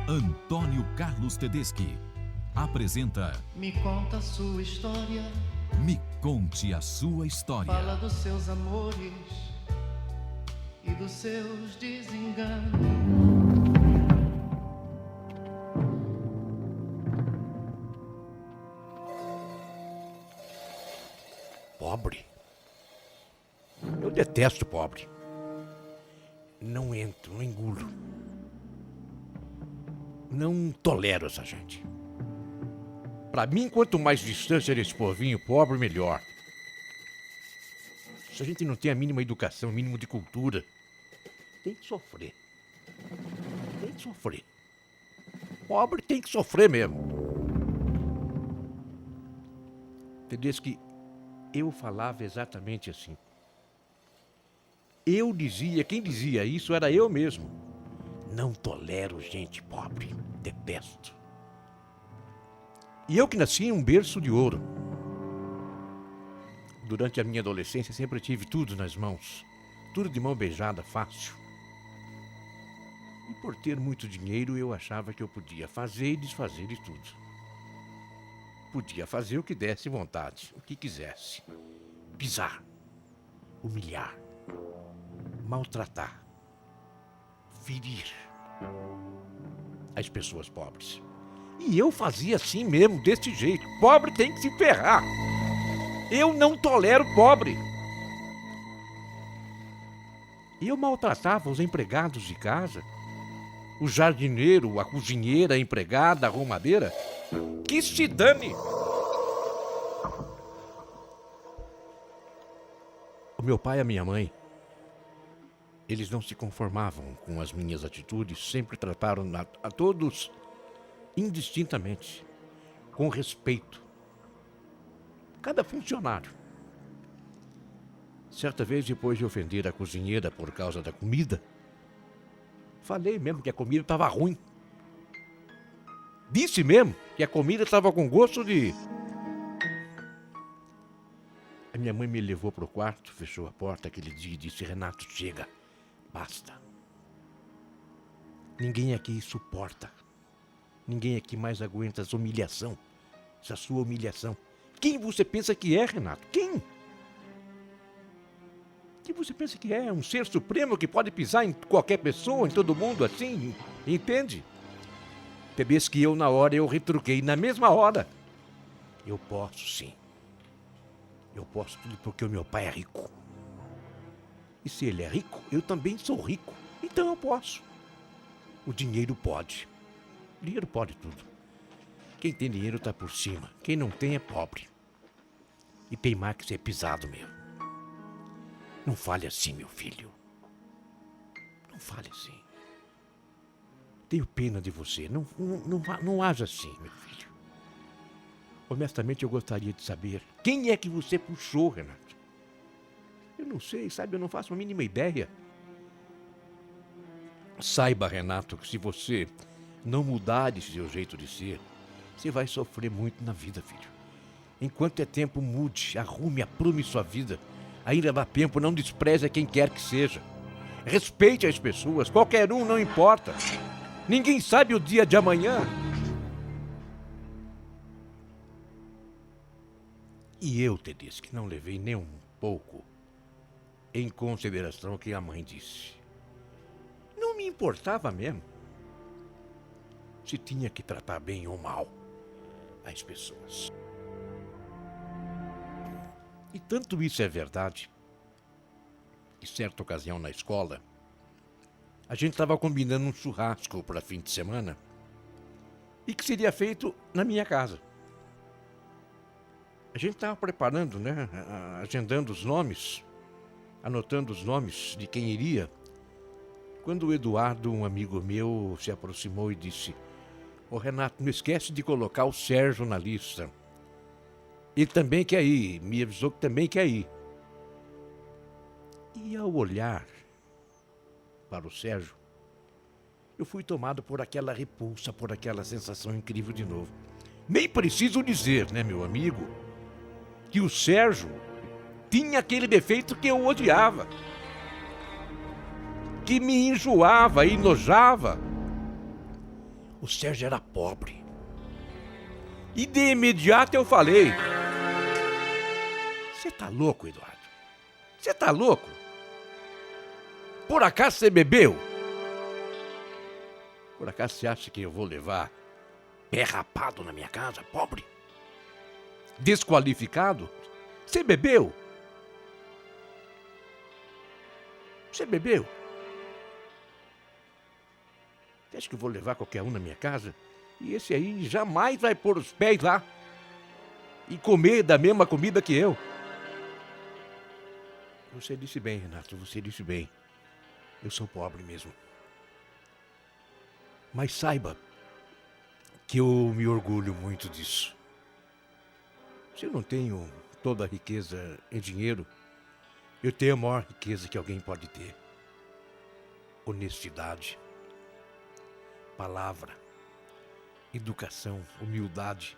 Antônio Carlos Tedeschi apresenta Me conta a sua história. Me Conte a Sua História. Fala dos seus amores e dos seus desenganos. Pobre? Eu detesto pobre. Não entro, não engulo. Não tolero essa gente. Pra mim, quanto mais distância desse povinho pobre, melhor. Se a gente não tem a mínima educação, o mínimo de cultura, tem que sofrer. Tem que sofrer. Pobre tem que sofrer mesmo. Entendeu? Que eu falava exatamente assim. Eu dizia, quem dizia isso era eu mesmo. Não tolero gente pobre, detesto. E eu que nasci em um berço de ouro. Durante a minha adolescência sempre tive tudo nas mãos. Tudo de mão beijada, fácil. E por ter muito dinheiro eu achava que eu podia fazer e desfazer de tudo. Podia fazer o que desse vontade, o que quisesse. Pisar, humilhar, maltratar, ferir as pessoas pobres. E eu fazia assim mesmo, desse jeito. Pobre tem que se ferrar. Eu não tolero pobre. Eu maltratava os empregados de casa, o jardineiro, a cozinheira, a empregada, a arrumadeira. Que se dane! O meu pai e a minha mãe, eles não se conformavam com as minhas atitudes, sempre trataram a todos indistintamente, com respeito. Cada funcionário. Certa vez, depois de ofender a cozinheira por causa da comida, falei mesmo que a comida estava ruim. Disse mesmo que a comida estava com gosto de... A minha mãe me levou para o quarto, fechou a porta aquele dia e disse: Renato, chega, basta. Ninguém aqui suporta. Ninguém aqui mais aguenta essa humilhação, essa sua humilhação. Quem você pensa que é, Renato? Quem? Quem você pensa que é? Um ser supremo que pode pisar em qualquer pessoa, em todo mundo, assim? Entende? Percebes que eu, na hora, eu retruquei. Na mesma hora. Eu posso, sim. Eu posso tudo porque o meu pai é rico. E se ele é rico, eu também sou rico. Então eu posso. O dinheiro pode. O dinheiro pode tudo. Quem tem dinheiro está por cima. Quem não tem é pobre. E tem mais que ser pisado mesmo. Não fale assim, meu filho. Não fale assim. Tenho pena de você. Não haja assim, meu filho. Honestamente, eu gostaria de saber quem é que você puxou, Renato. Eu não sei, sabe? Eu não faço a mínima ideia. Saiba, Renato, que se você não mudar de seu jeito de ser, você vai sofrer muito na vida, filho. Enquanto é tempo, mude, arrume, aprume sua vida. Ainda dá tempo, não despreze quem quer que seja. Respeite as pessoas, qualquer um, não importa. Ninguém sabe o dia de amanhã. E eu, Tedeschi, não levei nem um pouco em consideração o que a mãe disse. Não me importava mesmo se tinha que tratar bem ou mal as pessoas. E tanto isso é verdade, que certa ocasião na escola, a gente estava combinando um churrasco para fim de semana e que seria feito na minha casa. A gente estava preparando, né, agendando os nomes, anotando os nomes de quem iria, quando o Eduardo, um amigo meu, se aproximou e disse: Ô Renato, não esquece de colocar o Sérgio na lista. Ele também quer ir, me avisou que também quer ir. E ao olhar para o Sérgio, eu fui tomado por aquela repulsa, por aquela sensação incrível de novo. Nem preciso dizer, né, meu amigo, que o Sérgio tinha aquele defeito que eu odiava, que me enjoava e enojava. O Sérgio era pobre. E de imediato eu falei: você tá louco, Eduardo? Você tá louco? Por acaso você bebeu? Por acaso você acha que eu vou levar pé rapado na minha casa, pobre? Desqualificado? Você bebeu? Você bebeu? Você acha que eu vou levar qualquer um na minha casa? E esse aí jamais vai pôr os pés lá e comer da mesma comida que eu. Você disse bem, Renato, você disse bem. Eu sou pobre mesmo. Mas saiba que eu me orgulho muito disso. Se eu não tenho toda a riqueza em dinheiro, eu tenho a maior riqueza que alguém pode ter. Honestidade, palavra, educação, humildade.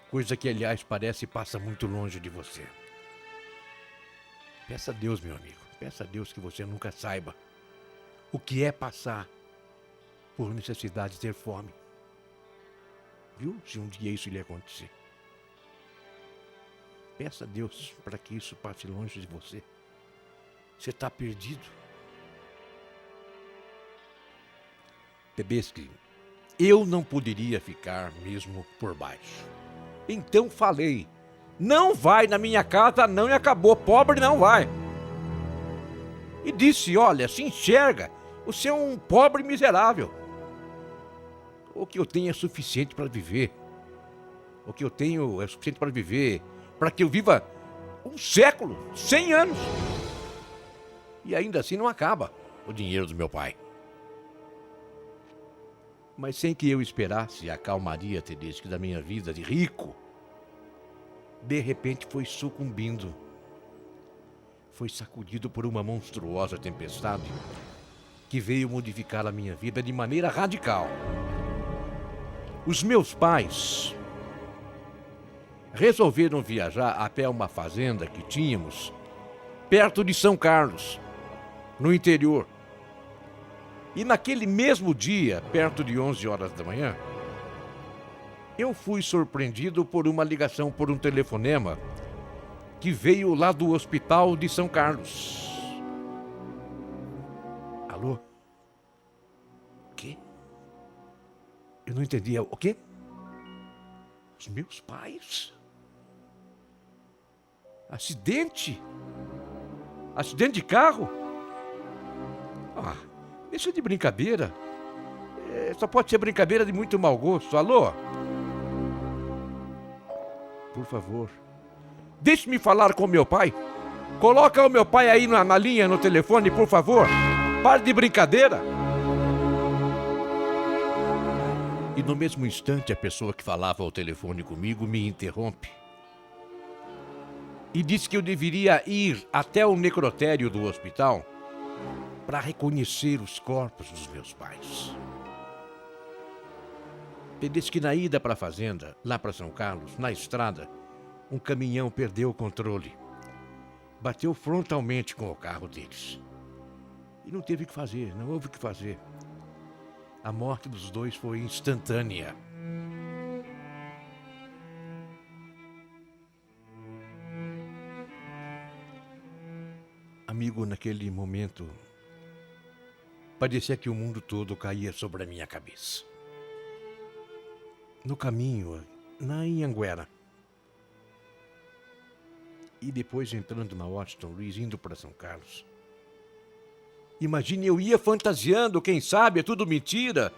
Coisa que, aliás, parece passa muito longe de você. Peça a Deus, meu amigo, peça a Deus que você nunca saiba o que é passar por necessidade de ter fome. Viu? Se um dia isso lhe acontecer. Peça a Deus para que isso passe longe de você. Você está perdido. Tedeschi, eu não poderia ficar mesmo por baixo. Então falei: não vai na minha casa não, e acabou, pobre não vai. E disse: olha, se enxerga, você é um pobre miserável. O que eu tenho é suficiente para viver. O que eu tenho é suficiente para viver, para que eu viva um século, 100 anos. E ainda assim não acaba o dinheiro do meu pai. Mas sem que eu esperasse a calmaria, Tedeschi, da minha vida de rico, de repente foi sucumbindo. Foi sacudido por uma monstruosa tempestade que veio modificar a minha vida de maneira radical. Os meus pais resolveram viajar até uma fazenda que tínhamos perto de São Carlos, no interior. E naquele mesmo dia, perto de 11 horas da manhã, eu fui surpreendido por uma ligação, por um telefonema que veio lá do hospital de São Carlos. Alô? O quê? Eu não entendi. O quê? Os meus pais? Acidente? Acidente de carro? Ah, deixa de brincadeira. Só pode ser brincadeira de muito mau gosto. Alô? Por favor, deixe-me falar com meu pai. Coloca o meu pai aí na linha, no telefone, por favor. Pare de brincadeira. E no mesmo instante, a pessoa que falava ao telefone comigo me interrompe e disse que eu deveria ir até o necrotério do hospital para reconhecer os corpos dos meus pais. Ele disse que na ida para a fazenda, lá para São Carlos, na estrada, um caminhão perdeu o controle. Bateu frontalmente com o carro deles. E não teve o que fazer, não houve o que fazer. A morte dos dois foi instantânea. Amigo, naquele momento, parecia que o mundo todo caía sobre a minha cabeça. No caminho, na Anhanguera, e depois entrando na Washington Luiz, indo para São Carlos. Imagine, eu ia fantasiando, quem sabe é tudo mentira,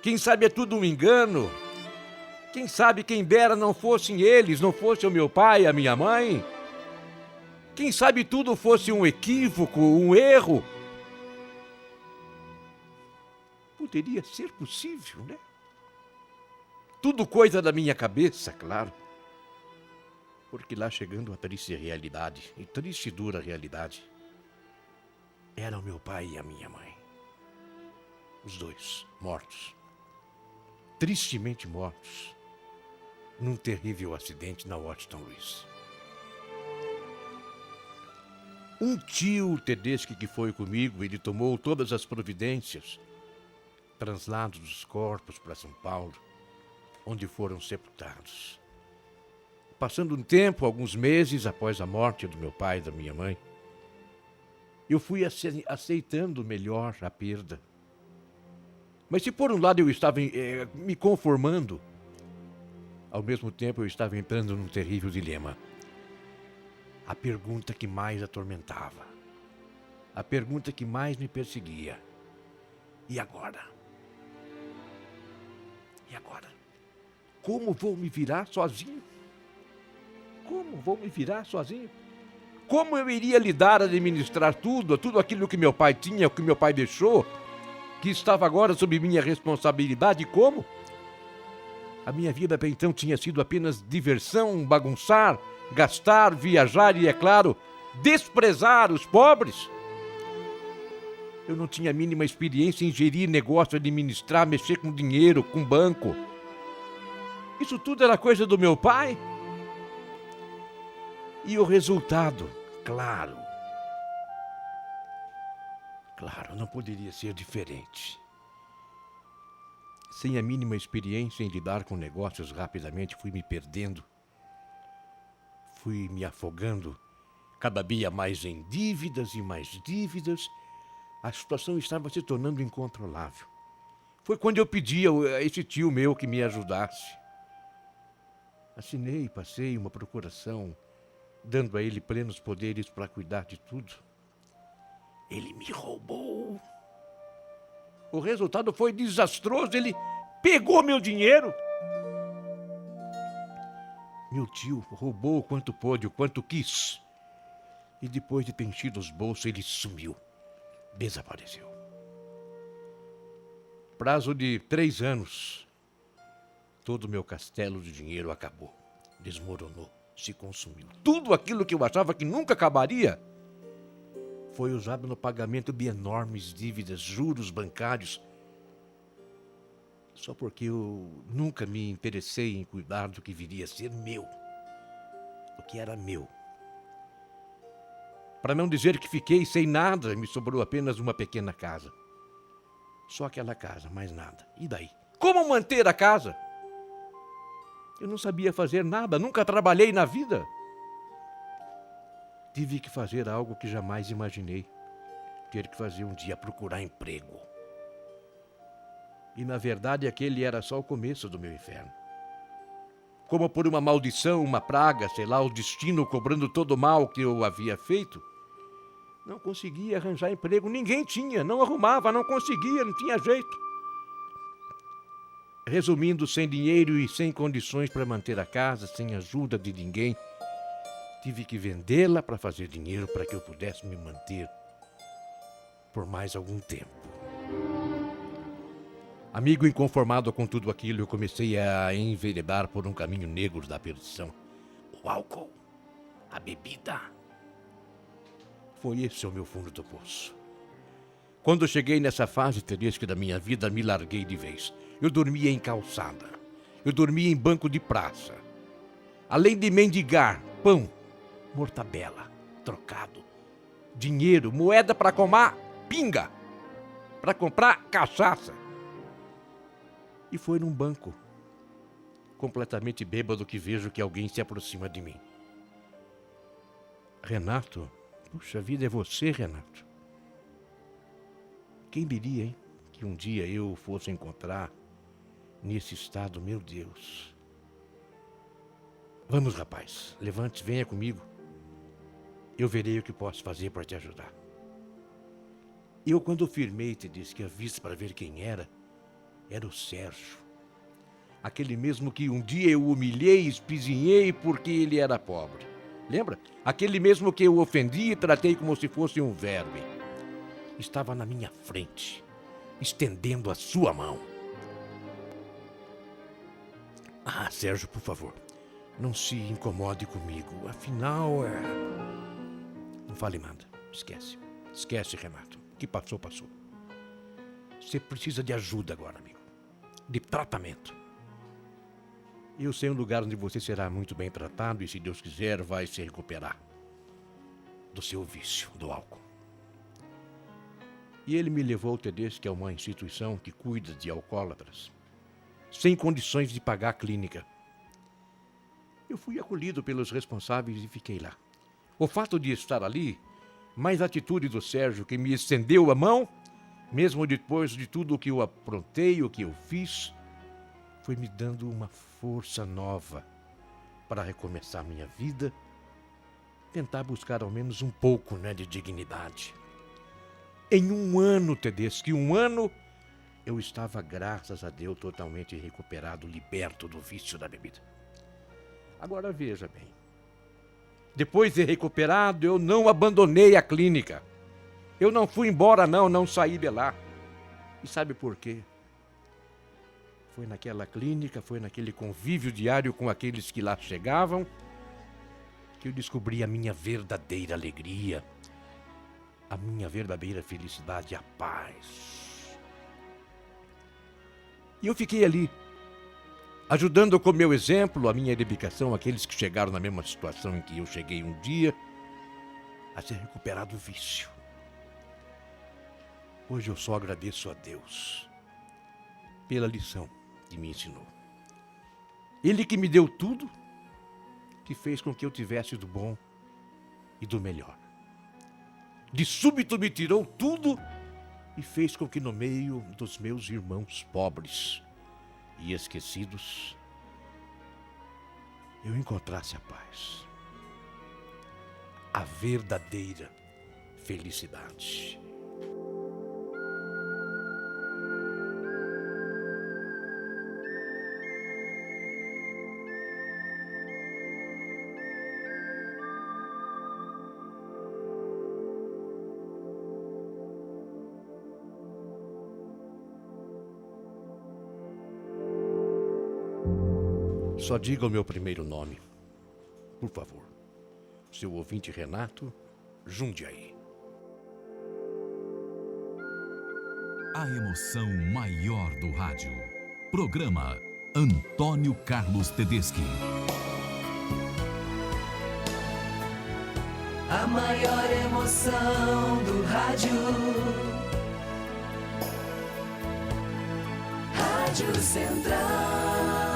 quem sabe é tudo um engano, quem sabe quem dera não fossem eles, não fosse o meu pai, a minha mãe, quem sabe tudo fosse um equívoco, um erro. Poderia ser possível, né? Tudo coisa da minha cabeça, claro. Porque lá chegando a triste realidade, e triste e dura realidade, era o meu pai e a minha mãe. Os dois mortos. Tristemente mortos. Num terrível acidente na Washington Luiz. Um tio Tedeschi que foi comigo, ele tomou todas as providências translados os corpos para São Paulo, onde foram sepultados. Passando um tempo, alguns meses após a morte do meu pai e da minha mãe, eu fui aceitando melhor a perda. Mas se por um lado eu estava me conformando, ao mesmo tempo eu estava entrando num terrível dilema. A pergunta que mais atormentava, a pergunta que mais me perseguia. E agora? E agora? Como vou me virar sozinho? Como vou me virar sozinho? Como eu iria lidar, administrar tudo aquilo que meu pai tinha, o que meu pai deixou, que estava agora sob minha responsabilidade? Como? A minha vida até então tinha sido apenas diversão, bagunçar, gastar, viajar e, é claro, desprezar os pobres. Eu não tinha a mínima experiência em gerir negócio, administrar, mexer com dinheiro, com banco. Isso tudo era coisa do meu pai. E o resultado, claro, não poderia ser diferente. Sem a mínima experiência em lidar com negócios, rapidamente fui me perdendo. Fui me afogando cada dia mais em dívidas e mais dívidas. A situação estava se tornando incontrolável. Foi quando eu pedi a esse tio meu que me ajudasse. Assinei e passei uma procuração, dando a ele plenos poderes para cuidar de tudo. Ele me roubou. O resultado foi desastroso. Ele pegou meu dinheiro. Meu tio roubou o quanto pôde, o quanto quis. E depois de ter enchido os bolsos, ele sumiu. Desapareceu. Prazo de 3 anos. Todo o meu castelo de dinheiro acabou. Desmoronou, se consumiu. Tudo aquilo que eu achava que nunca acabaria foi usado no pagamento de enormes dívidas, juros bancários. Só porque eu nunca me interessei em cuidar do que viria a ser meu. O que era meu. Para não dizer que fiquei sem nada, me sobrou apenas uma pequena casa. Só aquela casa, mais nada. E daí? Como manter a casa? Eu não sabia fazer nada, nunca trabalhei na vida. Tive que fazer algo que jamais imaginei. Ter que fazer um dia, procurar emprego. E na verdade aquele era só o começo do meu inferno. Como por uma maldição, uma praga, sei lá, o destino cobrando todo o mal que eu havia feito, não conseguia arranjar emprego, ninguém tinha, não arrumava, não conseguia, não tinha jeito. Resumindo, sem dinheiro e sem condições para manter a casa, sem ajuda de ninguém, tive que vendê-la para fazer dinheiro para que eu pudesse me manter por mais algum tempo. Amigo inconformado com tudo aquilo, eu comecei a enveredar por um caminho negro da perdição. O álcool, a bebida. Foi esse o meu fundo do poço. Quando eu cheguei nessa fase triste da minha vida, me larguei de vez. Eu dormia em calçada. Eu dormia em banco de praça. Além de mendigar pão, mortadela, trocado, dinheiro, moeda para comprar pinga, para comprar cachaça. E foi num banco, completamente bêbado, que vejo que alguém se aproxima de mim. Renato, puxa vida, é você, Renato? Quem diria, hein, que um dia eu fosse encontrar nesse estado, meu Deus. Vamos, rapaz, levante-se, venha comigo. Eu verei o que posso fazer para te ajudar. Eu, quando firmei, te disse que a vista para ver quem era o Sérgio. Aquele mesmo que um dia eu humilhei e espizinhei porque ele era pobre. Lembra? Aquele mesmo que eu ofendi e tratei como se fosse um verme. Estava na minha frente, estendendo a sua mão. Ah, Sérgio, por favor, não se incomode comigo. Afinal, não fale nada. Esquece. Esquece, Renato. O que passou, passou. Você precisa de ajuda agora, amigo. De tratamento. Eu sei um lugar onde você será muito bem tratado e, se Deus quiser, vai se recuperar do seu vício, do álcool. E ele me levou ao Tedeschi, que é uma instituição que cuida de alcoólatras, sem condições de pagar a clínica. Eu fui acolhido pelos responsáveis e fiquei lá. O fato de estar ali, mais a atitude do Sérgio, que me estendeu a mão, mesmo depois de tudo o que eu aprontei, o que eu fiz, foi me dando uma força nova para recomeçar minha vida, tentar buscar ao menos um pouco, de dignidade. Em um ano, Tedeschi, eu estava, graças a Deus, totalmente recuperado, liberto do vício da bebida. Agora veja bem, depois de recuperado, eu não abandonei a clínica. Eu não fui embora, não saí de lá. E sabe por quê? Foi naquela clínica, foi naquele convívio diário com aqueles que lá chegavam, que eu descobri a minha verdadeira alegria, a minha verdadeira felicidade, a paz. E eu fiquei ali, ajudando com meu exemplo, a minha dedicação, aqueles que chegaram na mesma situação em que eu cheguei um dia, a se recuperar do vício. Hoje eu só agradeço a Deus pela lição que me ensinou. Ele que me deu tudo, que fez com que eu tivesse do bom e do melhor. De súbito me tirou tudo e fez com que no meio dos meus irmãos pobres e esquecidos, eu encontrasse a paz, a verdadeira felicidade. Só diga o meu primeiro nome, por favor. Seu ouvinte Renato Jundiaí. A emoção maior do rádio. Programa Antônio Carlos Tedeschi. A maior emoção do rádio. Rádio Central.